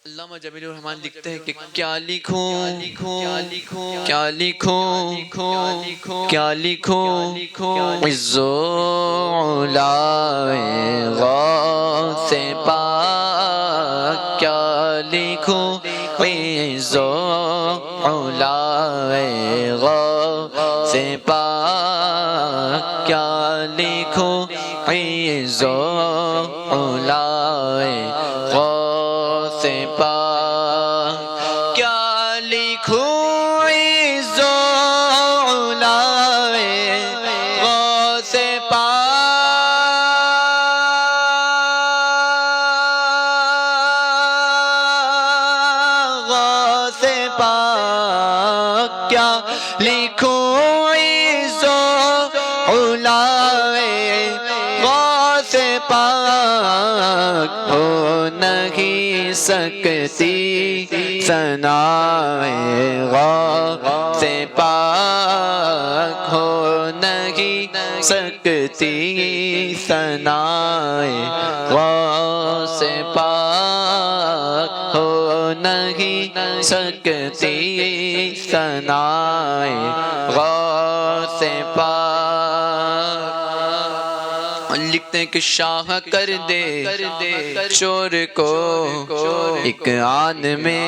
علامہ جمیل الرحمن لکھتے ہیں کہ کیا لکھوں کیا لکھوں کیا لکھوں عز و علا غوث پاک کیا لکھوں عز و علا غوث پاک کیا لکھوں عز و علا غوث پاک کیا لکھوں عز و علا غوث پاک غوث پاک کیا لکھوں عز و علا غوث پاک ہو نہیں سکتی ثناء غوث پاک ہو نہیں سکتی ثناء غوث پاک ہو نہیں سکتی ثناء غوث پاک لکھتے ہیں کہ شاہ کر دے چور کو ایک آن میں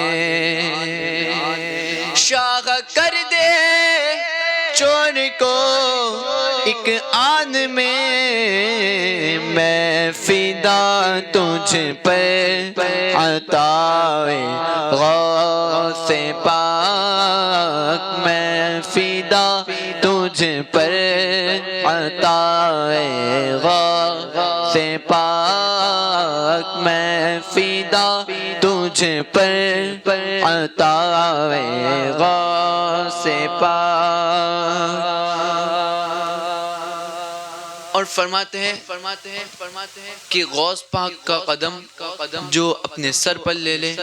شاہ کر دے چور کو ایک آن میں میں فدا تجھ پر عطا غوث پاک میں فدا تجھ پر عطا غوث پاک میں فدا تجھ پر عطا غوث پاک اور فرماتے ہیں کہ غوث پاک کا قدم جو اپنے سر پر لے لے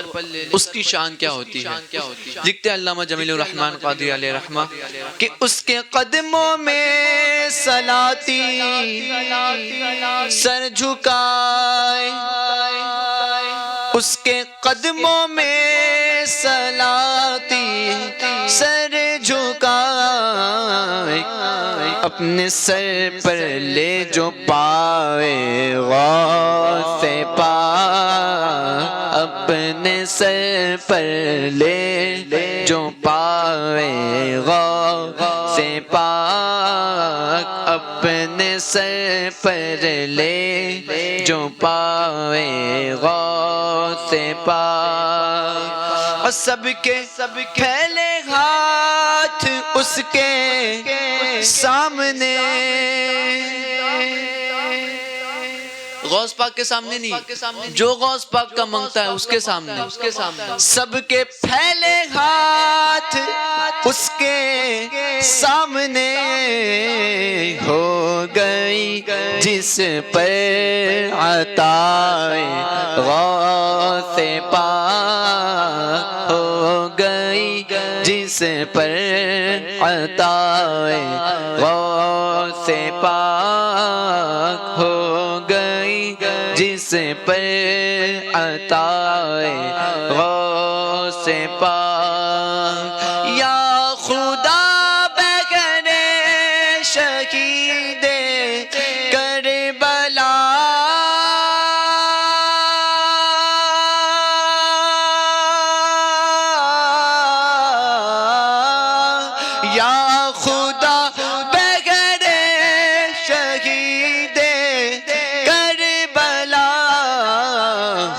اس کی شان کیا ہوتی ہے لکھتے علامہ جمیل الرحمن قادری علیہ رحمہ کہ اس کے قدموں میں صلاتی سر جھکائے اس کے قدموں میں صلاتی سر جھکائے اپنے سر پر لے جو پائے غوث پاک اپنے سر پر لے جو پائے غوث پاک اپنے سر پر لے جو پائے غوث پاک اور سب کے پھیلے ہاتھ اس کے سامنے غوث پاک کے سامنے نہیں جو غوث پاک کا منگتا ہے اس کے سامنے سب کے پھیلے ہاتھ اس کے سامنے ہو گئی جس پر عطا غوث پاک ہو گئی جس پر عطا غوث پاک ہو گئی جس پر عطا غوث پاک یا خدا بغیر شہید کربلا یا خدا بغیر شہید کربلا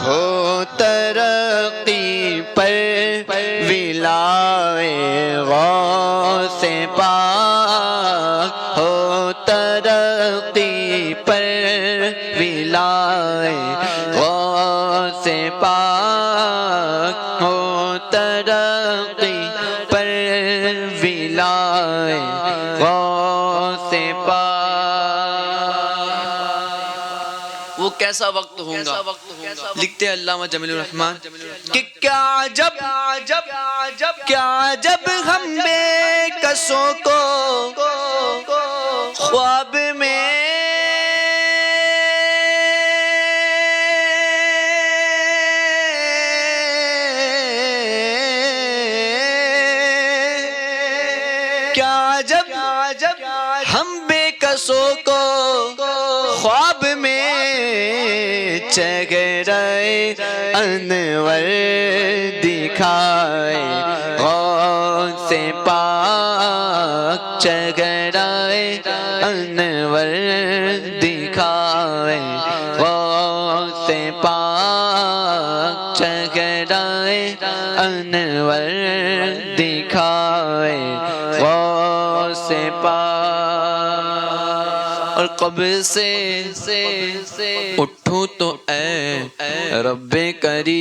ہو ترقی پر ولائے غوث پاک ہو ترقی پر ولائے غوث پاک ہو ترقی پر ولائے غوث پاک وہ کیسا وقت ہوگا لکھتے ہیں علامہ جمیل الرحمن کہ کیا جب ہم بے کسوں کو خواب میں کیا عجب ہم بے کسوں کو خواب میں چہرۂ انور دکھائے، غوث پاک چہرۂ انور دکھائے، غوث پاک چہرۂ انور دکھائے، غوث پاک۔ اور قبر سے اٹھوں تو اے رب کریم،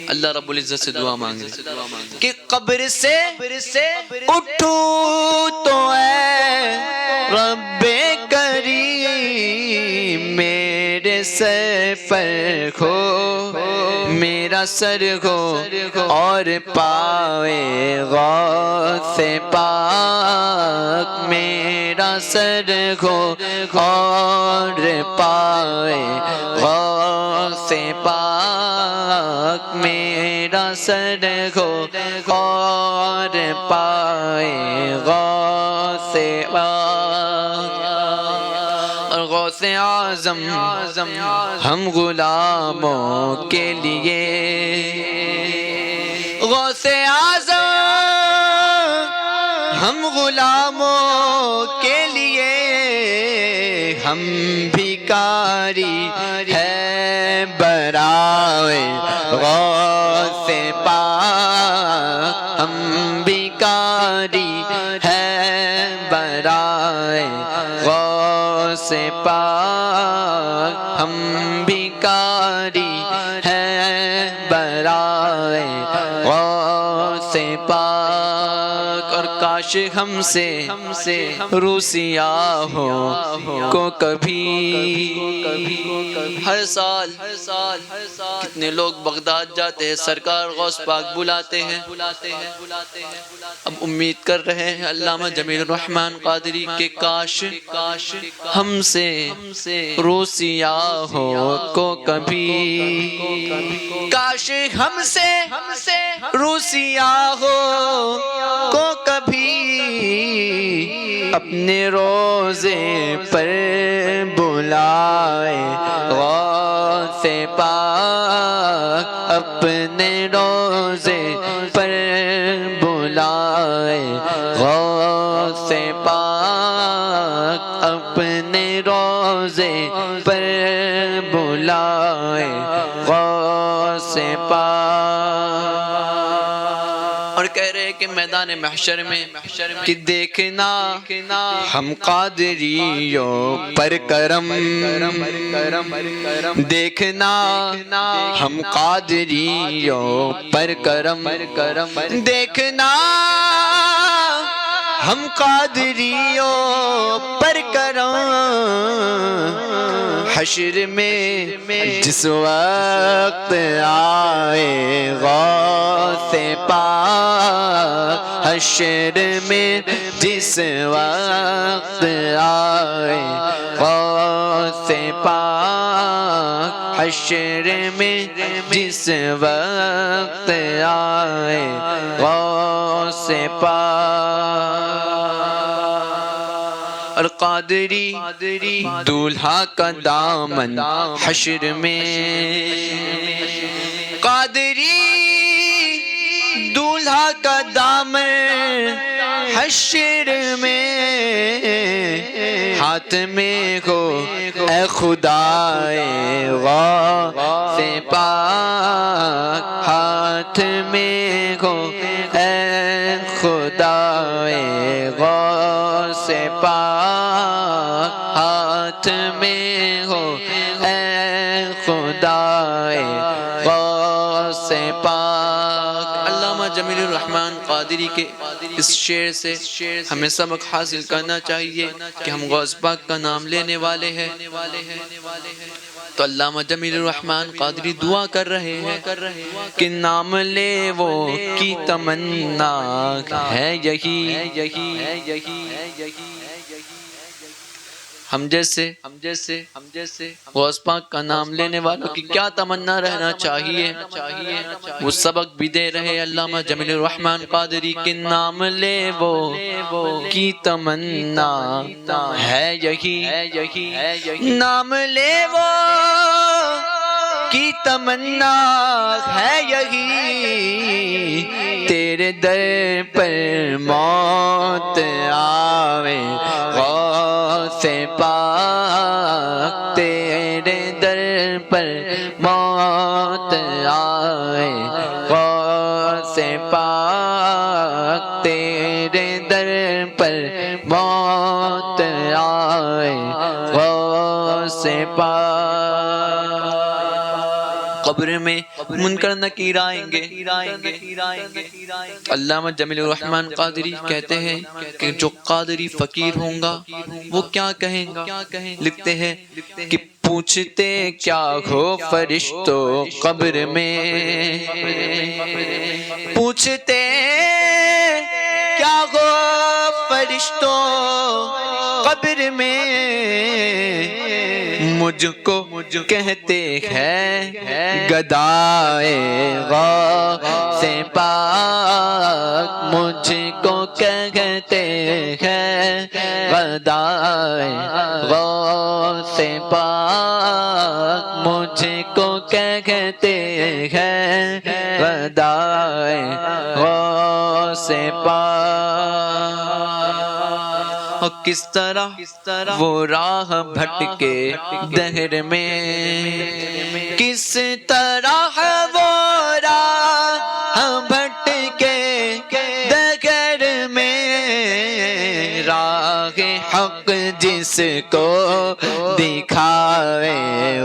اللہ رب العزت سے دعا مانگ رہے کہ قبر سے اٹھوں تو اے رب کریم، میرے سر پر ہو میرا سر ہو اور پاوے غوث پاک، میرا سر ہو اور پاوے غوث پاک، میرا سر ہو اور پائے غوث پاک۔ اور غوث اعظم ہم غلاموں کے لیے، غوث اعظم ہم غلاموں کے لیے، ہم بھکاری ہے برائے غوث پاک، ہم بھکاری ہے برائے غوث پاک، ہم بھکاری ہے برائے غوث پاک۔ اور کاش ہم سے روسیاہ ہو کو کبھی، ہر سال کتنے لوگ بغداد جاتے ہیں، سرکار غوث پاک بلاتے ہیں، اب امید کر رہے ہیں علامہ جمیل الرحمن قادری کہ کاش ہم سے روسیاہ ہو کو کبھی، کاش ہم سے روسیاہ ہو کو کبھی اپنے روزے پر بلائے غوث پاک، اپنے روزے پر بلائے غوث پاک، اپنے روزے پر بلائے غوث پاک۔ اور کہہ رہے کہ میدان محشر میں کہ دیکھنا ہم قادریوں پر کرم، دیکھنا ہم قادریوں پر کرم، دیکھنا ہم قادریوں پر کرم، حشر میں جس وقت آئے غوث پاک، حشر میں جس وقت آئے غوث پاک، حشر میں جس وقت آئے غوث پاک۔ اور قادری دولہا کا دامن حشر میں، قادری دولہا کا دامن حشر میں، ہاتھ میں ہو اے خدائے غوث پاک، ہاتھ میں ہو اے خدائے غوث پاک، ہاتھ میں ہو اے خدائے غوث پاک۔ علامہ جمیل الرحمن قادری کے اس شعر سے ہمیں سبق حاصل کرنا چاہیے کہ ہم غوث پاک کا نام لینے والے ہیں، تو علامہ جمیل الرحمن قادری دعا کر رہے ہیں کہ نام لے وہ کی تمنا ہے یہی، ہم جیسے غوث پاک کا نام لینے والوں کی کیا تمنا رہنا چاہیے، وہ سبق بھی دے رہے علامہ جمیل الرحمن قادری کے نام لے وہ کی تمنا ہے یہی، نام لے وہ کی تمنا ہے یہی، تیرے در پر موت آوے غوث پاک، تیرے در پر موت آوے غوث پاک، تیرے در پر موت آوے غوث پاک۔ قبر میں منکر نکیر آئیں گے، علامہ جمیل الرحمن قادری کہتے ہیں کہ جو قادری فقیر ہوں گا وہ کیا کہیں گا، لکھتے ہیں کہ پوچھتے کیا ہو فرشتوں قبر میں، پوچھتے کیا ہو فرشتوں قبر میں، مجھ کو کہتے ہیں گدائے غوث پاک، مجھ کو کہتے ہیں گدائے غوث پاک، مجھ کو کہتے ہیں گدائے غوث پاک۔ اور کس طرح وہ راہ بھٹکے دہر میں، کس طرح وہ راہ بھٹکے دہر میں، راہ حق جس کو دکھائے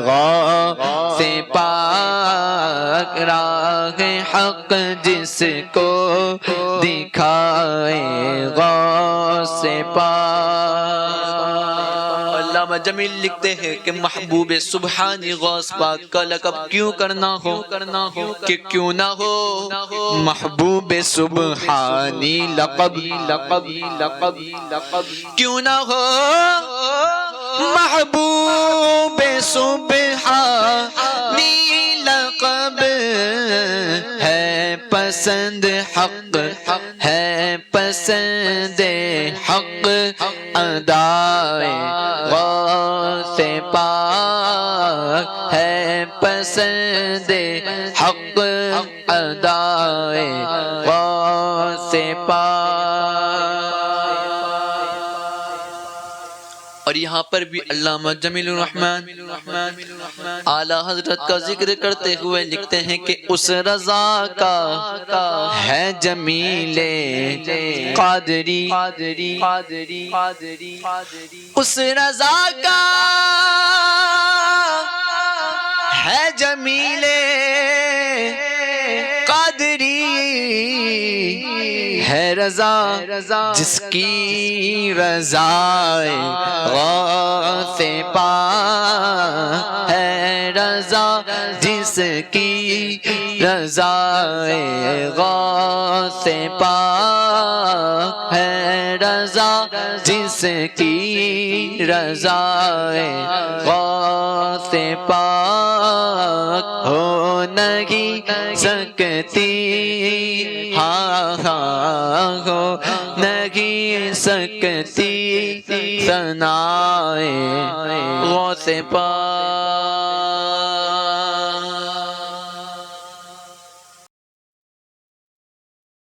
غوث پاک، راہ حق جس کو دکھائے غوث پاک۔ علامہ جمیل لکھتے ہیں کہ محبوب سبحانی غوث پاک کا لقب کیوں کرنا ہو کہ کیوں نہ ہو محبوب سبحانی لقب، کیوں نہ ہو محبوب سبحانی لقب، ہے پسند حق، ہے پسند حق ادائے غوث پاک، ہے پسند حق ادائے غوث پاک۔ اور یہاں پر بھی علامہ جمیل الرحمن اعلی حضرت کا ذکر کرتے ہوئے لکھتے ہیں کہ اس رضا کا ہے جمیل قادری، اس رضا کا ہے جمیل قادری، ہے رضا جس کی رضا غوث پاک، ہے رضا جس کی رضا غوث پاک، ہے رضا جس کی رضا غوث پاک، ہو نہیں سکتی ہو نہیں سکتی ثنائے غوث پاک۔